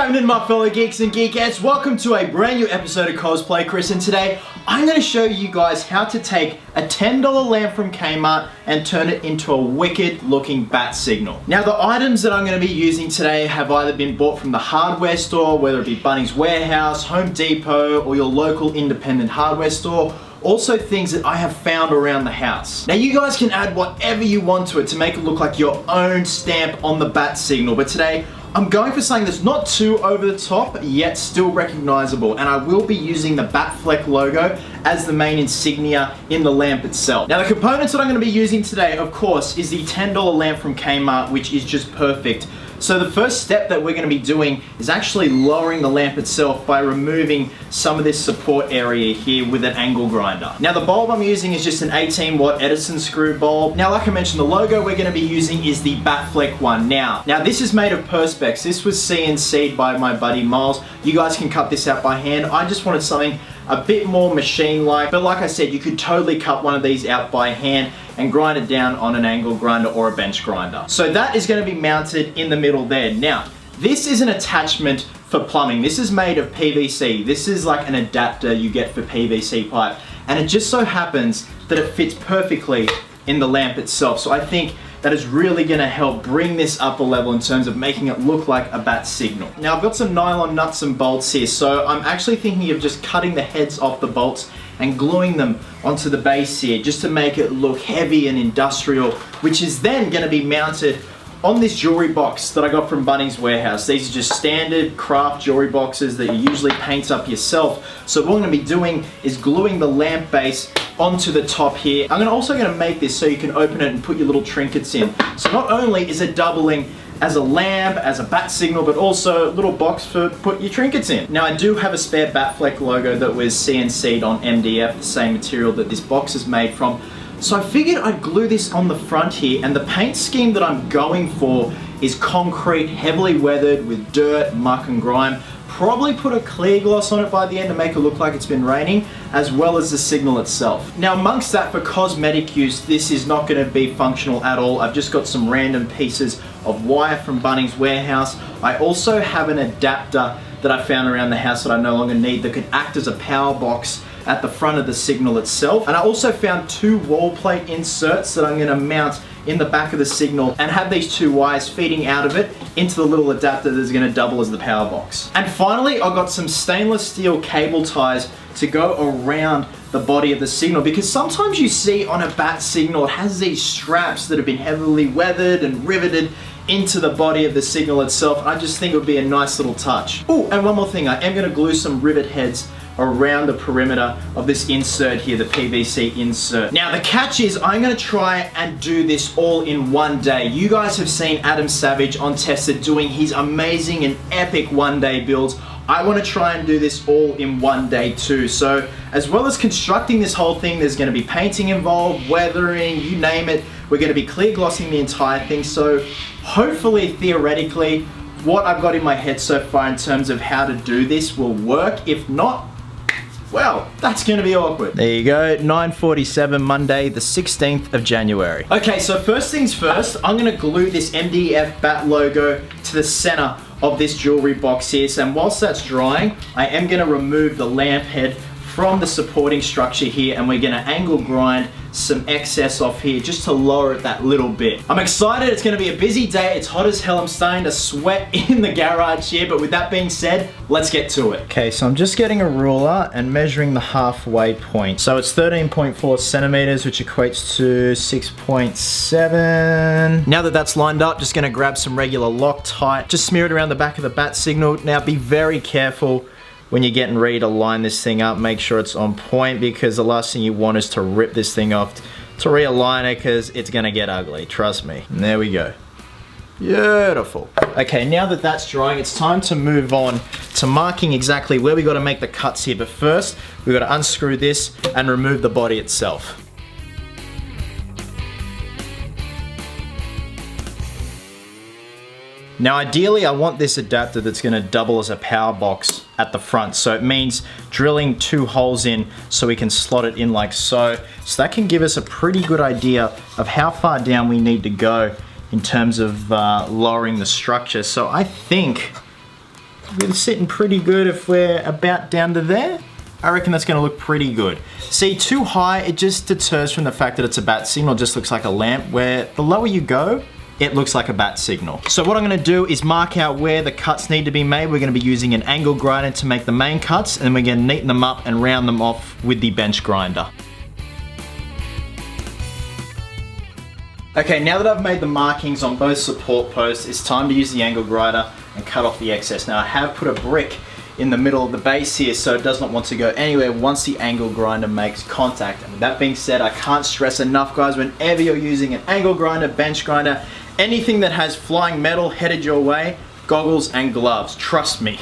happening, my fellow geeks and geekettes? Welcome to a brand new episode of Cosplay Chris, and today I'm going to show you guys how to take a $10 lamp from Kmart and turn it into a wicked looking Batsignal. Now, the items that I'm going to be using today have either been bought from the hardware store, whether it be Bunnings Warehouse, Home Depot, or your local independent hardware store. Also things that I have found around the house. Now, you guys can add whatever you want to it to make it look like your own stamp on the Batsignal, but today I'm going for something that's not too over the top, yet still recognizable, and I will be using the Batfleck logo as the main insignia in the lamp itself. Now, the components that I'm going to be using today, of course, is the $10 lamp from Kmart, which is just perfect. So the first step that we're going to be doing is actually lowering the lamp itself by removing some of this support area here with an angle grinder. Now, the bulb I'm using is just an 18 watt Edison screw bulb. Now, like I mentioned, the logo we're going to be using is the Batfleck one. Now this is made of Perspex. This was CNC'd by my buddy Miles. You guys can cut this out by hand. I just wanted something a bit more machine-like, but like I said, you could totally cut one of these out by hand and grind it down on an angle grinder or a bench grinder. So that is going to be mounted in the middle there. Now, this is an attachment for plumbing. This is made of PVC. This is like an adapter you get for PVC pipe, and it just so happens that it fits perfectly in the lamp itself. So I think that is really going to help bring this up a level in terms of making it look like a Batsignal. Now, I've got some nylon nuts and bolts here, so I'm actually thinking of just cutting the heads off the bolts and gluing them onto the base here just to make it look heavy and industrial, which is then going to be mounted on this jewelry box that I got from Bunnings Warehouse. These are just standard craft jewelry boxes that you usually paint up yourself. So what I'm going to be doing is gluing the lamp base onto the top here. I'm also going to make this so you can open it and put your little trinkets in. So not only is it doubling as a lamp, as a Batsignal, but also a little box for put your trinkets in. Now, I do have a spare Batfleck logo that was CNC'd on MDF, the same material that this box is made from. So I figured I'd glue this on the front here, and the paint scheme that I'm going for is concrete, heavily weathered with dirt, muck and grime. Probably put a clear gloss on it by the end to make it look like it's been raining, as well as the signal itself. Now, amongst that, for cosmetic use, this is not going to be functional at all. I've just got some random pieces of wire from Bunnings Warehouse. I also have an adapter that I found around the house that I no longer need that could act as a power box at the front of the signal itself. And I also found two wall plate inserts that I'm going to mount in the back of the signal and have these two wires feeding out of it into the little adapter that's going to double as the power box. And finally, I got some stainless steel cable ties to go around the body of the signal, because sometimes you see on a Batsignal it has these straps that have been heavily weathered and riveted into the body of the signal itself. I just think it would be a nice little touch. Oh, and one more thing, I am going to glue some rivet heads around the perimeter of this insert here, the PVC insert. Now, the catch is I'm going to try and do this all in one day. You guys have seen Adam Savage on Tested doing his amazing and epic one-day builds. I want to try and do this all in one day too. So as well as constructing this whole thing, there's going to be painting involved, weathering, you name it. We're going to be clear glossing the entire thing. So hopefully, theoretically, what I've got in my head so far in terms of how to do this will work. If not, well, that's going to be awkward. There you go, 9:47, Monday, the 16th of January. Okay, so first things first, I'm going to glue this MDF Bat logo to the center of this jewelry box here. So, and whilst that's drying, I am going to remove the lamp head from the supporting structure here, and we're going to angle grind some excess off here just to lower it that little bit. I'm excited. It's going to be a busy day. It's hot as hell. I'm starting to sweat in the garage here, but with that being said, let's get to it. Okay, so I'm just getting a ruler and measuring the halfway point. So it's 13.4 centimeters, which equates to 6.7. Now that that's lined up, just going to grab some regular Loctite, just smear it around the back of the Batsignal. Now, be very careful when you're getting ready to line this thing up. Make sure it's on point, because the last thing you want is to rip this thing off to realign it, because it's gonna get ugly, trust me. And there we go. Beautiful. Okay, now that that's drying, it's time to move on to marking exactly where we gotta make the cuts here. But first, we gotta unscrew this and remove the body itself. Now, ideally, I want this adapter that's going to double as a power box at the front. So it means drilling two holes in so we can slot it in like so. So that can give us a pretty good idea of how far down we need to go in terms of lowering the structure. So I think We're sitting pretty good if we're about down to there. I reckon that's gonna look pretty good. See, too high, it just deters from the fact that it's a bat signal, it just looks like a lamp, where the lower you go, it looks like a bat signal. So what I'm gonna do is mark out where the cuts need to be made. We're gonna be using an angle grinder to make the main cuts, and then we're gonna neaten them up and round them off with the bench grinder. Okay, now that I've made the markings on both support posts, it's time to use the angle grinder and cut off the excess. Now I have put a brick in the middle of the base here, so it does not want to go anywhere once the angle grinder makes contact. And with that being said, I can't stress enough, guys, whenever you're using an angle grinder, bench grinder, anything that has flying metal headed your way, goggles and gloves, trust me.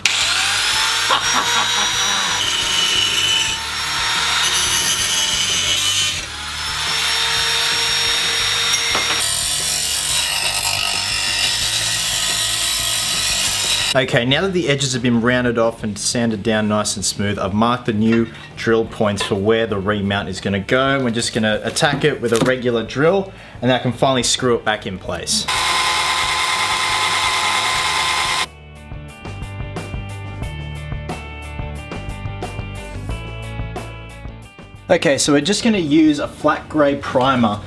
Okay, now that the edges have been rounded off and sanded down nice and smooth, I've marked the new drill points for where the remount is gonna go. We're just gonna attack it with a regular drill, and then I can finally screw it back in place. Okay, so we're just gonna use a flat grey primer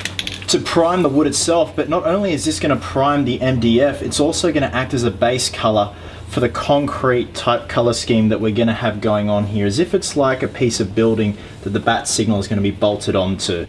to prime the wood itself, but not only is this gonna prime the MDF, it's also gonna act as a base color for the concrete type color scheme that we're gonna have going on here, as if it's like a piece of building that the bat signal is gonna be bolted onto.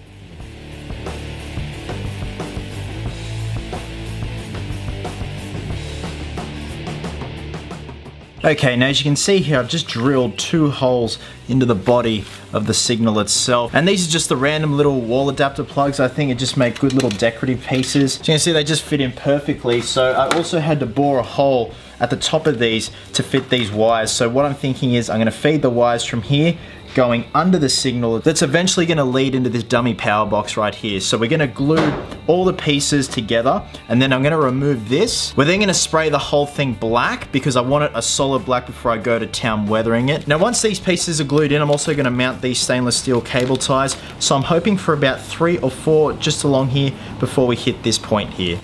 Okay, now as you can see here, I've just drilled 2 holes into the body of the signal itself. And these are just the random little wall adapter plugs. I think it just make good little decorative pieces. So you can see they just fit in perfectly. So I also had to bore a hole at the top of these to fit these wires. So what I'm thinking is I'm gonna feed the wires from here going under the signal that's eventually gonna lead into this dummy power box right here. So we're gonna glue all the pieces together, and then I'm gonna remove this. We're then gonna spray the whole thing black because I want it a solid black before I go to town weathering it. Now once these pieces are glued in, I'm also gonna mount these stainless steel cable ties. So I'm hoping for about 3 or 4 just along here before we hit this point here.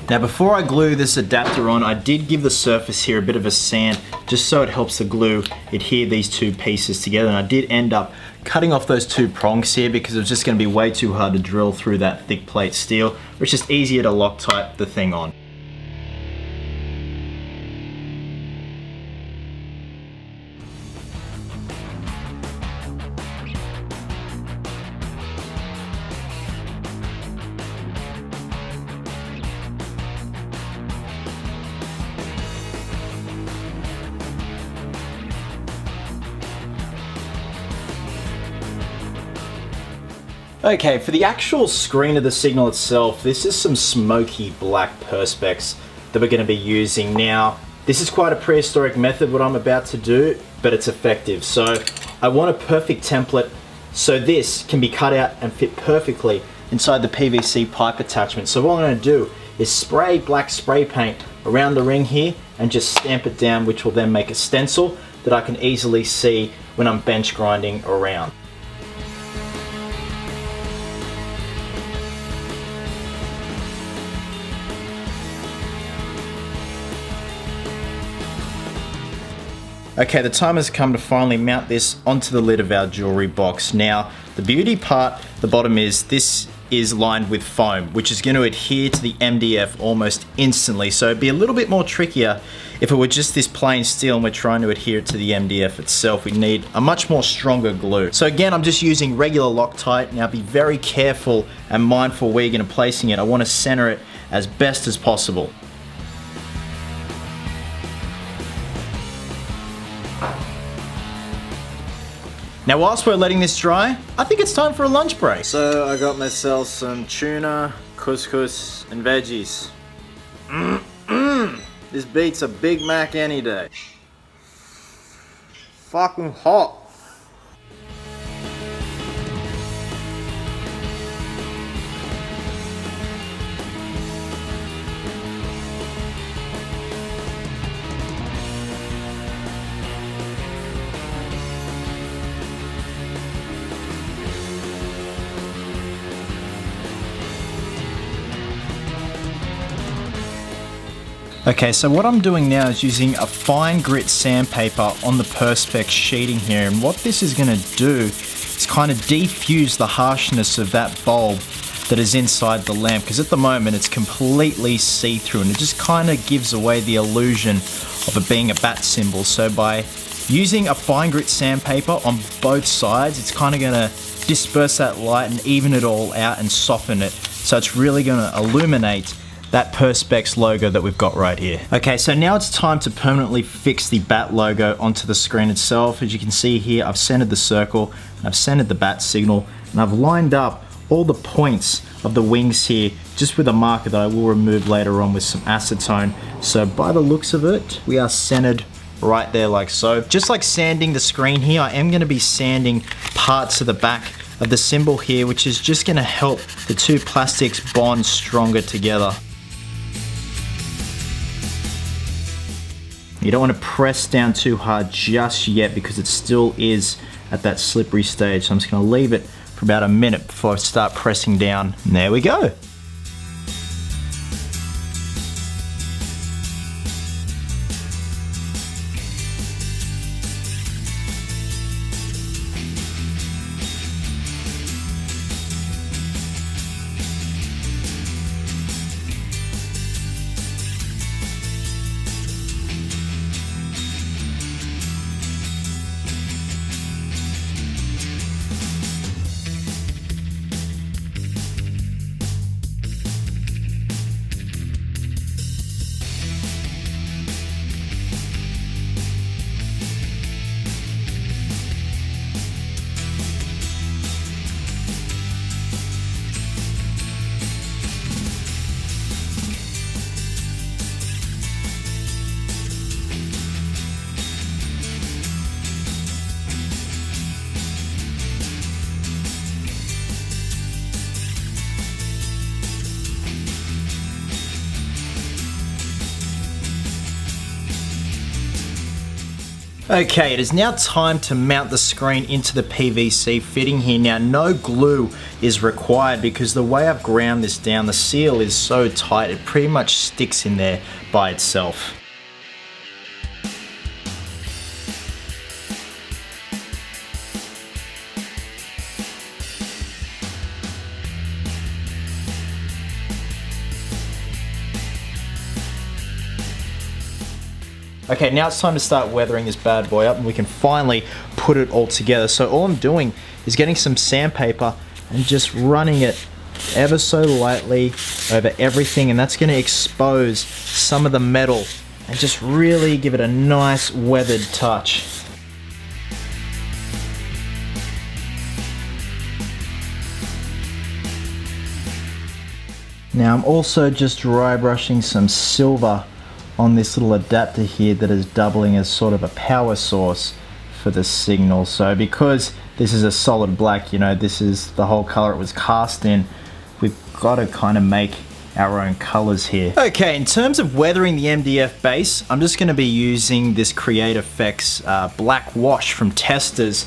Now before I glue this adapter on, I did give the surface here a bit of a sand just so it helps the glue adhere these 2 pieces together, and I did end up cutting off those 2 prongs here because it was just going to be way too hard to drill through that thick plate steel. It's just easier to Loctite the thing on. Okay, for the actual screen of the signal itself, this is some smoky black perspex that we're going to be using. Now, this is quite a prehistoric method what I'm about to do, but it's effective. So I want a perfect template so this can be cut out and fit perfectly inside the PVC pipe attachment. So what I'm going to do is spray black spray paint around the ring here and just stamp it down, which will then make a stencil that I can easily see when I'm bench grinding around. Okay, the time has come to finally mount this onto the lid of our jewelry box. Now, the beauty part, the bottom is, this is lined with foam, which is going to adhere to the MDF almost instantly. So it'd be a little bit more trickier if it were just this plain steel and we're trying to adhere it to the MDF itself. We need a much more stronger glue. So again, I'm just using regular Loctite. Now be very careful and mindful where you're going to placing it. I want to center it as best as possible. Now whilst we're letting this dry, I think it's time for a lunch break. So I got myself some tuna, couscous, and veggies. This beats a Big Mac any day. Fucking hot. Okay, so what I'm doing now is using a fine grit sandpaper on the Perspex sheeting here, and what this is going to do is kind of defuse the harshness of that bulb that is inside the lamp, because at the moment it's completely see-through and it just kind of gives away the illusion of it being a bat symbol. So by using a fine grit sandpaper on both sides, it's kind of going to disperse that light and even it all out and soften it. So it's really going to illuminate that Perspex logo that we've got right here. Okay, so now it's time to permanently fix the bat logo onto the screen itself. As you can see here, I've centered the circle, and I've centered the bat signal, and I've lined up all the points of the wings here just with a marker that I will remove later on with some acetone. So by the looks of it, we are centered right there like so. Just like sanding the screen here, I am going to be sanding parts of the back of the symbol here, which is just going to help the two plastics bond stronger together. You don't want to press down too hard just yet because it still is at that slippery stage. So I'm just going to leave it for about a minute before I start pressing down. And there we go. Okay, it is now time to mount the screen into the PVC fitting here. Now, no glue is required because the way I've ground this down, the seal is so tight, it pretty much sticks in there by itself. Okay, now it's time to start weathering this bad boy up and we can finally put it all together. So all I'm doing is getting some sandpaper and just running it ever so lightly over everything, and that's going to expose some of the metal and just really give it a nice weathered touch. Now I'm also just dry brushing some silver on this little adapter here that is doubling as sort of a power source for the signal. So because this is a solid black, you know, this is the whole color it was cast in, we've got to kind of make our own colors here. Okay, in terms of weathering the MDF base, I'm just going to be using this Create Effects black wash from Testers.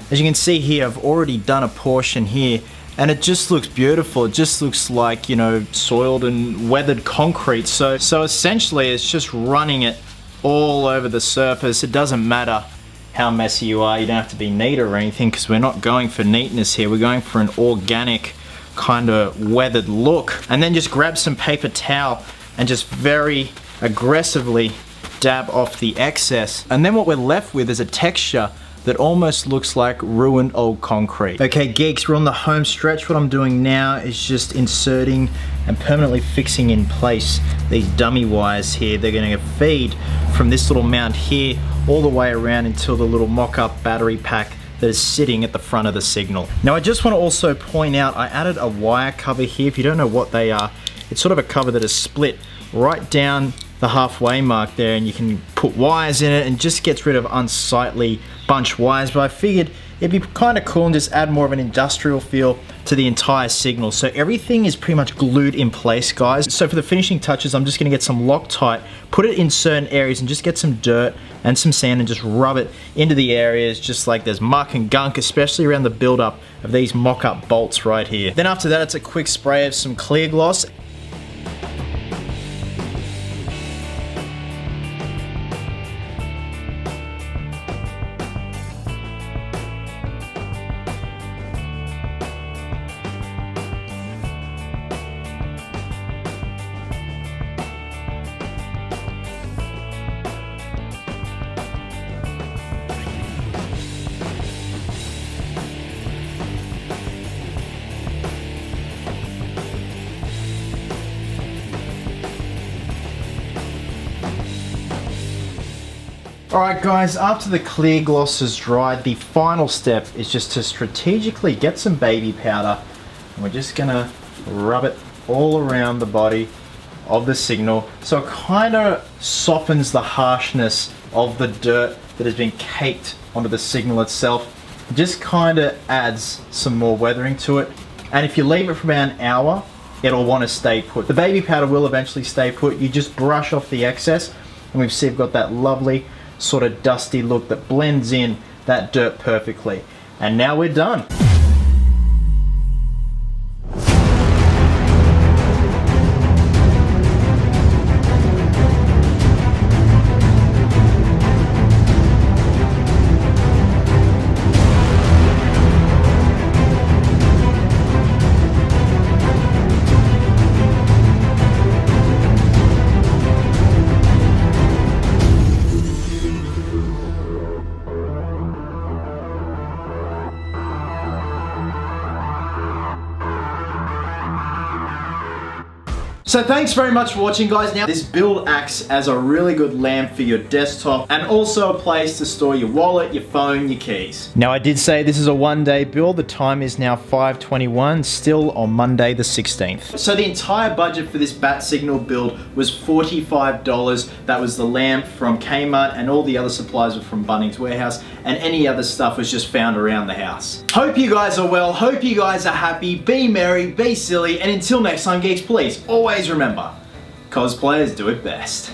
As you can see here, I've already done a portion here, and it just looks beautiful. It just looks like, you know, soiled and weathered concrete. So essentially it's just running it all over the surface. It doesn't matter how messy you are. You don't have to be neat or anything because we're not going for neatness here. We're going for an organic kind of weathered look. And then just grab some paper towel and just very aggressively dab off the excess. And then what we're left with is a texture that almost looks like ruined old concrete. Okay geeks, we're on the home stretch. What I'm doing now is just inserting and permanently fixing in place these dummy wires here. They're going to feed from this little mount here all the way around until the little mock-up battery pack that is sitting at the front of the signal. Now I just want to also point out, I added a wire cover here. If you don't know what they are, it's sort of a cover that is split right down the halfway mark there, and you can put wires in it and just gets rid of unsightly bunch wires. But I figured it'd be kind of cool and just add more of an industrial feel to the entire signal. So everything is pretty much glued in place, guys. So for the finishing touches, I'm just gonna get some Loctite, put it in certain areas and just get some dirt and some sand and just rub it into the areas just like there's muck and gunk, especially around the buildup of these mock-up bolts right here. Then after that, it's a quick spray of some clear gloss. Alright guys, after the clear gloss has dried, the final step is just to strategically get some baby powder, and we're just gonna rub it all around the body of the signal so it kind of softens the harshness of the dirt that has been caked onto the signal itself. It just kind of adds some more weathering to it, and if you leave it for about an hour, it'll want to stay put. The baby powder will eventually stay put. You just brush off the excess, and we've got that lovely sort of dusty look that blends in that dirt perfectly. And now we're done. So thanks very much for watching, guys. Now this build acts as a really good lamp for your desktop and also a place to store your wallet, your phone, your keys. Now I did say this is a one-day build. The time is now 5:21, still on Monday the 16th. So the entire budget for this Batsignal build was $45. That was the lamp from Kmart, and all the other supplies were from Bunnings Warehouse, and any other stuff was just found around the house. Hope you guys are well, hope you guys are happy, be merry, be silly, and until next time geeks, please always remember, cosplayers do it best.